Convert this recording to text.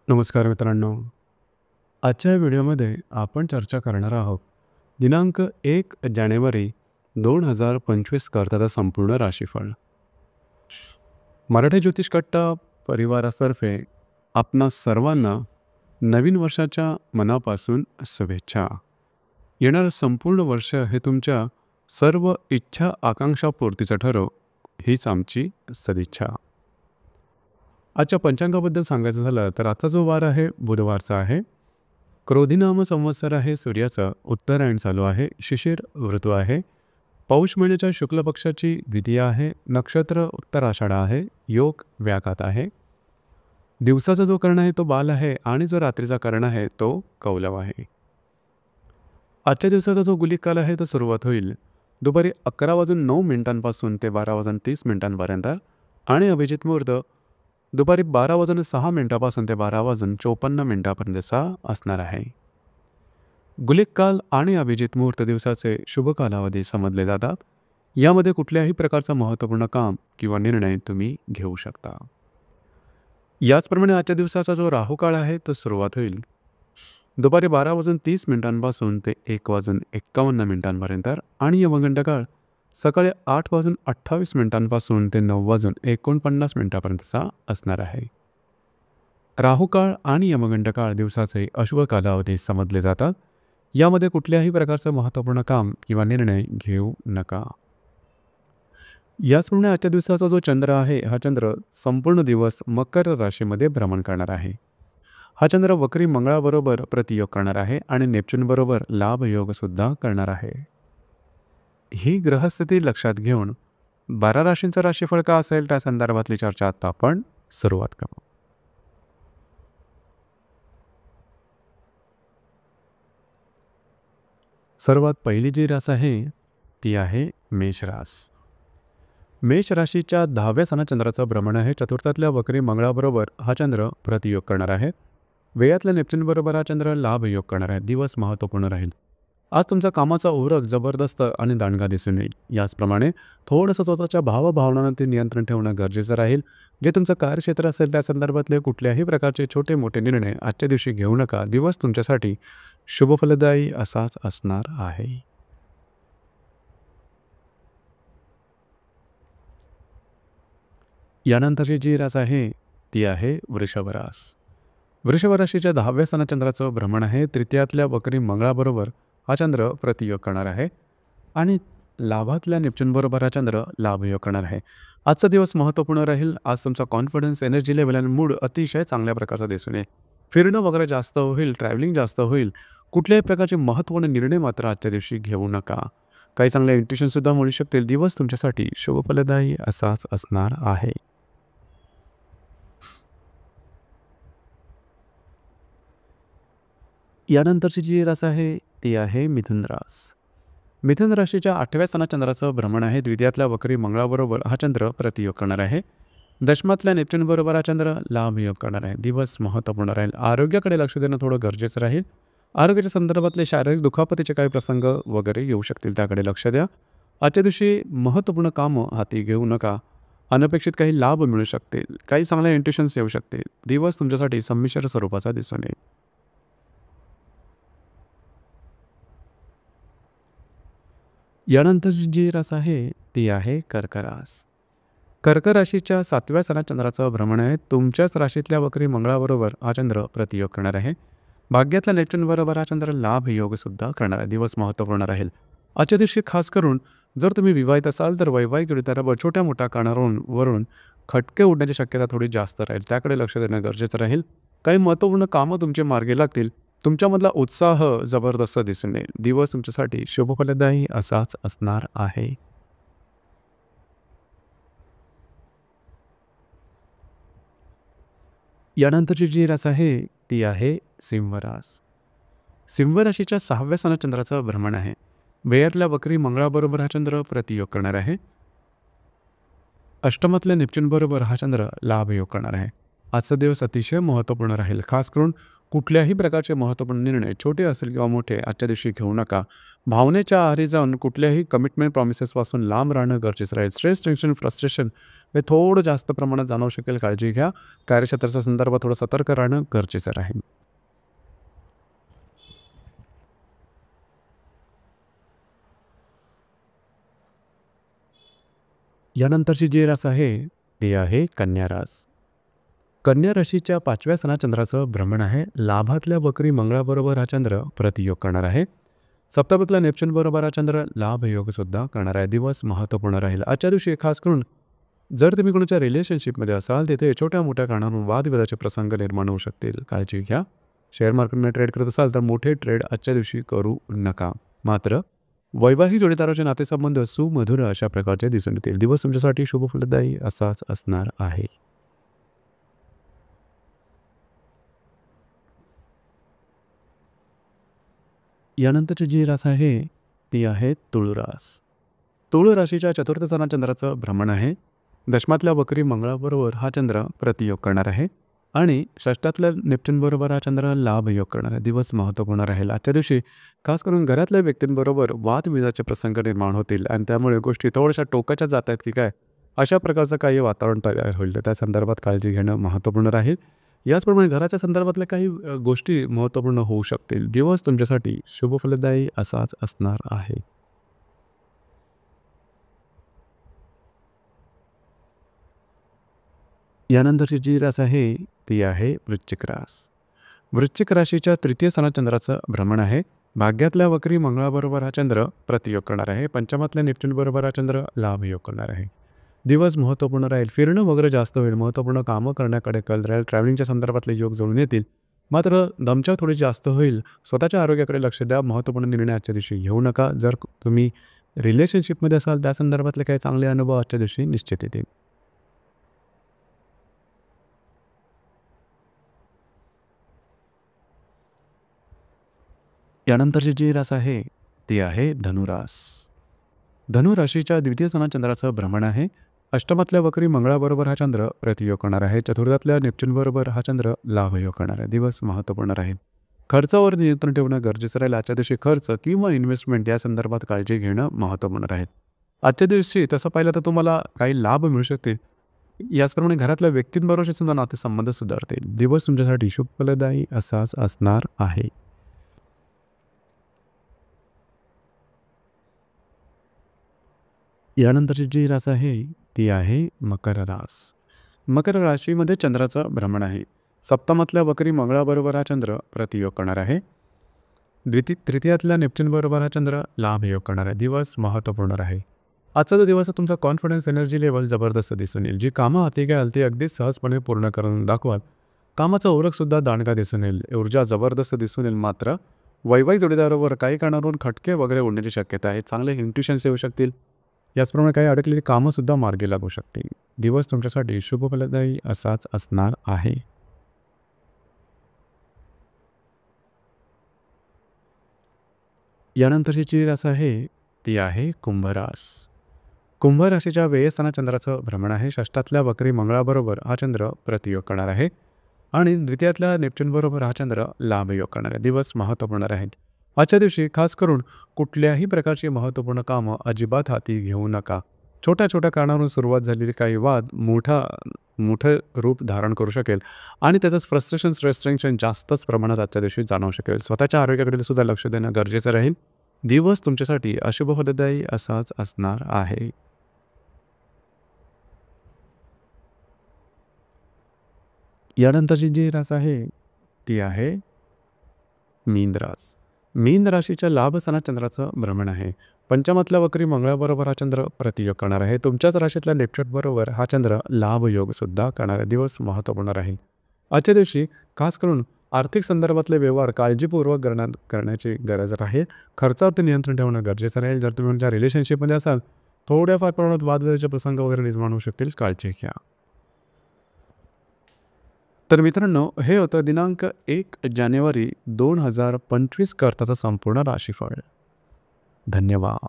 नमस्कार मित्रांनो. आजच्या व्हिडिओमध्ये आपण चर्चा करणार आहोत दिनांक 1 जानेवारी 2025 करताचा संपूर्ण राशीफळ. मराठी ज्योतिष कट्टा परिवारातर्फे आपणा सर्वांना नवीन वर्षाच्या मनापासून शुभेच्छा. येणारं संपूर्ण वर्ष हे तुमच्या सर्व इच्छा आकांक्षा पूर्तीचं ठरो हीच आमची सदिच्छा. आजच्या पंचांगाबद्दल सांगायचं झालं तर आजचा जो वार आहे बुधवारचा आहे. क्रोधिनाम संवत्सर आहे, सूर्याचा उत्तरायण चालू आहे, शिशिर ऋतू आहे, पौष महिन्याच्या शुक्ल पक्षाची द्वितीया आहे, नक्षत्र उत्तराषाढा आहे, योग व्याघात आहे. दिवसाचा जो कर्ण आहे तो बाल आहे आणि जो रात्रीचा कर्ण आहे तो कौलव आहे. आजच्या दिवसाचा जो गुलिक काल आहे तो सुरुवात होईल दुपारी 11:09 ते 12:30 आणि अभिजित मुहूर्त दुपारी 12:06 ते 12:54 असणार आहे. गुलिक काल आणि अभिजित मुहूर्त दिवसाचे शुभ कालावधी समजले जातात. यामध्ये कुठल्याही प्रकारचं महत्त्वपूर्ण काम किंवा निर्णय तुम्ही घेऊ शकता. याचप्रमाणे आजच्या दिवसाचा जो राहू काळ आहे तो सुरुवात होईल दुपारी 12:30 ते 1:51 आणि यमगंड काळ सकाळी 8:28 ते 9:49 असणार आहे. राहू काळ आणि यमगंड काळ दिवसाचे अशुभ कालावधी समजले जातात. यामध्ये कुठल्याही प्रकारचं महत्त्वपूर्ण काम किंवा निर्णय घेऊ नका. याचप्रमाणे आजच्या दिवसाचा जो चंद्र आहे हा चंद्र संपूर्ण दिवस मकर राशीमध्ये भ्रमण करणार आहे. हा चंद्र वक्री मंगळाबरोबर प्रतियोग करणार आहे आणि नेपच्यून बरोबर लाभ योग सुद्धा करणार आहे. ही ग्रहस्थिती लक्षात घेऊन 12 राशींचं राशीफळ का असेल त्या संदर्भातली चर्चा आता आपण सुरुवात करू. सर्वात पहिली जी रास आहे ती आहे मेष रास. मेष राशीच्या 10व्या सणा चंद्राचं भ्रमण आहे. चतुर्थातल्या वक्री मंगळाबरोबर हा चंद्र प्रतियोग करणार आहे. वेळातल्या नेपच्यून बरोबर हा चंद्र लाभ योग करणार आहे. दिवस महत्त्वपूर्ण राहील. आज तुमचा कामाचा उरक जबरदस्त आणि दांडगा दिसून येईल. याचप्रमाणे थोडंसं स्वतःच्या भावभावनांवरती नियंत्रण ठेवणं गरजेचं राहील. जे तुमचं कार्यक्षेत्र असेल त्या संदर्भातले कुठल्याही प्रकारचे छोटे मोठे निर्णय आजच्या दिवशी घेऊ नका. दिवस तुमच्यासाठी शुभफलदायी असाच असणार आहे. यानंतरची जी रास आहे ती आहे वृषभ रास. वृषभ राशीच्या 10व्या सणा चंद्राचं भ्रमण आहे. तृतीयातल्या वक्री मंगळाबरोबर हा चंद्र प्रतियोग करणार आहे आणि लाभातल्या नेपच्यून बरोबर हा चंद्र लाभयोग करणार आहे. आजचा दिवस महत्त्वपूर्ण राहील. आज तुमचा कॉन्फिडन्स, एनर्जी लेवल आणि मूड अतिशय चांगल्या प्रकारचा दिसून येईल. फिरणं वगैरे जास्त होईल, ट्रॅव्हलिंग जास्त होईल. कुठल्याही प्रकारचे महत्त्वपूर्ण निर्णय मात्र आजच्या दिवशी घेऊ नका. काही चांगल्या इंट्युशनसुद्धा मिळू शकतील. दिवस तुमच्यासाठी शुभफलदायी असाच असणार आहे. यानंतरची जी रास आहे ती आहे मिथुन रास. मिथुन राशीच्या 8व्या सणा चंद्राचं भ्रमण आहे. द्वितीयातल्या वक्री मंगळाबरोबर हा चंद्र प्रतियोग करणार आहे. दशमातल्या नेपच्यून बरोबर हा चंद्र लाभयोग करणार आहे. दिवस महत्त्वपूर्ण राहील. आरोग्याकडे लक्ष देणं थोडं गरजेचं राहील. आरोग्याच्या संदर्भातले शारीरिक दुखापतीचे काही प्रसंग वगैरे येऊ शकतील, त्याकडे लक्ष द्या. आजच्या दिवशी महत्त्वपूर्ण कामं हाती घेऊ नका. अनपेक्षित काही लाभ मिळू शकतील. काही चांगल्या इंट्युशन्स येऊ शकतील. दिवस तुमच्यासाठी संमिश्र स्वरूपाचा दिसून येईल. यानंतरची जी रास आहे ती आहे कर्क रास. कर्क राशीच्या 7व्या सणा चंद्राचं भ्रमण आहे. तुमच्याच राशीतल्या वक्री मंगळाबरोबर हा चंद्र प्रतियोग करणार आहे. भाग्यातल्या नेपच्यून बरोबर हा चंद्र लाभ योग सुद्धा करणार आहे. दिवस महत्त्वपूर्ण राहील. आजच्या दिवशी खास करून जर तुम्ही विवाहित असाल तर वैवाहिक जोडीदारावर छोट्या मोठ्या कारणावरून खटके उडण्याची शक्यता थोडी जास्त राहील. त्याकडे लक्ष देणं गरजेचं राहील. काही महत्त्वपूर्ण कामं तुमचे मार्गी लागतील. तुमच्यामधला उत्साह जबरदस्त दिसून येईल. दिवस तुमच्यासाठी शुभफलदायी असाच असणार आहे. यानंतरची जी रास आहे ती आहे सिंह रास. सिंह राशीच्या 6व्या सणा चंद्राचं भ्रमण आहे. वेळातल्या वक्री मंगळाबरोबर हा चंद्र प्रतियोग करणार आहे. अष्टमातल्या नेपच्यून बरोबर हा चंद्र लाभयोग करणार आहे. आजचा दिवस अतिशय महत्त्वपूर्ण राहील. खास करून कुठल्याही प्रकारचे महत्त्वपूर्ण निर्णय छोटे असेल किंवा मोठे आजच्या दिवशी घेऊ नका. भावनेच्या आहारी जाऊन कुठल्याही कमिटमेंट प्रॉमिसेसपासून लांब राहणं गरजेचं राहील. स्ट्रेस, टेन्शन, फ्रस्ट्रेशन हे थोडं जास्त प्रमाणात जाणवू शकेल. काळजी घ्या. कार्यक्षेत्राच्या संदर्भात थोडं सतर्क राहणं गरजेचं राहील. यानंतरची जी रास आहे ती आहे कन्या रास. कन्या राशीच्या 5व्या सणात चंद्राचं भ्रमण आहे. लाभातल्या वक्री मंगळाबरोबर हा चंद्र प्रतियोग करणार आहे. सप्तपदीतला नेपच्यून बरोबर हा चंद्र लाभ योग सुद्धा करणार आहे. दिवस महत्त्वपूर्ण राहील. आजच्या दिवशी खास करून जर तुम्ही कोणाच्या रिलेशनशिपमध्ये असाल तिथे छोट्या मोठ्या कारणावरून वादविवादाचे प्रसंग निर्माण होऊ शकतील. काळजी घ्या. शेअर मार्केटमध्ये ट्रेड करत असाल तर मोठे ट्रेड आजच्या दिवशी करू नका. मात्र वैवाहिक जोडीदाराचे नातेसंबंध सुमधुर अशा प्रकारचे दिसून येतील. दिवस तुमच्यासाठी शुभ फलदायी असाच असणार आहे. यानंतरची जी रास आहे ती आहे तुळ रास. तुळ राशीच्या चतुर्थ सणात चंद्राचं भ्रमण आहे. दशमातल्या वक्री मंगळाबरोबर हा चंद्र प्रतियोग करणार आहे आणि षष्ठातल्या नेपच्यूनबरोबर हा चंद्र लाभ योग करणार आहे. दिवस महत्त्वपूर्ण राहील. आजच्या दिवशी खास करून घरातल्या व्यक्तींबरोबर वादविवादाचे प्रसंग निर्माण होतील आणि त्यामुळे गोष्टी थोड्याशा टोकाच्या जात आहेत की काय अशा प्रकारचं काही वातावरण तयार होईल. तर त्या संदर्भात काळजी घेणं महत्त्वपूर्ण राहील. याचप्रमाणे घराच्या संदर्भातल्या काही गोष्टी महत्त्वपूर्ण होऊ शकतील. दिवस तुमच्यासाठी शुभफलदायी असाच असणार आहे. यानंतरची जी रास आहे ती आहे वृश्चिक रास. वृश्चिक राशीच्या तृतीय सणात चंद्राचं भ्रमण आहे. भाग्यातल्या वक्री मंगळाबरोबर हा चंद्र प्रतियोग करणार आहे. पंचमातल्या नेपच्यूनबरोबर हा चंद्र लाभ योग करणार आहे. दिवस महत्त्वपूर्ण राहील. फिरणं वगैरे जास्त होईल. महत्त्वपूर्ण कामं करण्याकडे कल राहील. ट्रॅव्हलिंगच्या संदर्भातले योग जुळून येतील. मात्र दमछाक थोडी जास्त होईल. स्वतःच्या आरोग्याकडे लक्ष द्या. महत्त्वपूर्ण निर्णय आजच्या दिवशी घेऊ नका. जर तुम्ही रिलेशनशिपमध्ये असाल त्या संदर्भातले काही चांगले अनुभव आजच्या दिवशी निश्चित येतील. यानंतरची जी रास आहे ती आहे धनुरास. धनुराशीच्या द्वितीय सणात चंद्राचं भ्रमण आहे. अष्टमातल्या वक्री मंगळाबरोबर हा चंद्र प्रतियोग करणार आहे. चतुर्थातल्या नेपच्यूनबरोबर हा चंद्र लाभयोग करणार आहे. दिवस महत्त्वपूर्ण राहील. खर्चावर नियंत्रण ठेवणं गरजेचं राहील. आजच्या दिवशी खर्च किंवा इन्व्हेस्टमेंट या संदर्भात काळजी घेणं महत्त्वपूर्ण राहील. आजच्या दिवशी तसं पाहिलं तर तुम्हाला काही लाभ मिळू शकतील. याचप्रमाणे घरातल्या व्यक्तींबरोबरचे सुद्धा नातेसंबंध सुधारतील. दिवस तुमच्यासाठी शुभफलदायी असाच असणार आहे. यानंतरची जी रास आहे ती आहे मकर रास. मकर राशीमध्ये चंद्राचं भ्रमण आहे. सप्तमातल्या वक्री मंगळाबरोबर हा चंद्र प्रतियोग करणार आहे. तृतीयातल्या नेपच्यूनबरोबर हा चंद्र लाभयोग करणार आहे. दिवस महत्त्वपूर्ण राहील. आजचा जो दिवस तुमचा कॉन्फिडन्स एनर्जी लेवल जबरदस्त दिसून येईल. जी कामं हाती घ्याल ती अगदी सहजपणे पूर्ण करून दाखवाल. कामाचा ओरखसुद्धा दांडगा दिसून येईल. ऊर्जा जबरदस्त दिसून येईल. मात्र वैवाहिक जोडीदारावर काही कारणावरून खटके वगैरे उडण्याची शक्यता आहे. चांगले इंट्युशन्स येऊ शकतील. याचप्रमाणे काही अडकलेली कामंसुद्धा मार्गी लागू शकतील. दिवस तुमच्यासाठी शुभफलदायी असाच असणार आहे. यानंतरची जी रास आहे ती आहे कुंभरास. कुंभ राशीच्या व्ययस्थानात चंद्राचं भ्रमण आहे. षष्ठातल्या वक्री मंगळाबरोबर हा चंद्र प्रतियोग करणार आहे आणि द्वितीयातल्या नेपच्यूनबरोबर हा चंद्र लाभयोग करणार आहे. दिवस महत्त्वपूर्ण राहील. आजच्या दिवशी खास करून कुठल्याही प्रकारची महत्त्वपूर्ण कामं अजिबात हाती घेऊ नका. छोट्या छोट्या कारणावरून सुरुवात झालेली काही वाद मोठं रूप धारण करू शकेल आणि त्याचंच फ्रस्ट्रेशन टेन्शन जास्तच प्रमाणात आजच्या दिवशी जाणवू शकेल. स्वतःच्या आरोग्याकडे सुद्धा लक्ष देणं गरजेचं राहील. दिवस तुमच्यासाठी अशुभफलदायी असाच असणार आहे. यानंतरची जी रास आहे ती आहे मीन रास. मीन राशीच्या लाभ सणात चंद्राचं भ्रमण आहे. पंचमातल्या वक्री मंगळाबरोबर हा चंद्र प्रतियोग करणार आहे. तुमच्याच राशीतल्या नेपच्यूनबरोबर हा चंद्र लाभयोग सुद्धा करणार आहे. दिवस महत्त्वपूर्ण राहील. आजच्या दिवशी खास करून आर्थिक संदर्भातले व्यवहार काळजीपूर्वक करण्याची गरज आहे. खर्चावरती नियंत्रण ठेवणं गरजेचं राहील. जर तुम्ही तुमच्या रिलेशनशिपमध्ये असाल थोड्याफार प्रमाणात वादविवादाचे प्रसंग वगैरे निर्माण होऊ शकतील. काळजी घ्या. तर मित्रांनो, हे होतं दिनांक 1 जानेवारी 2025 करताचं संपूर्ण राशीफळ. धन्यवाद.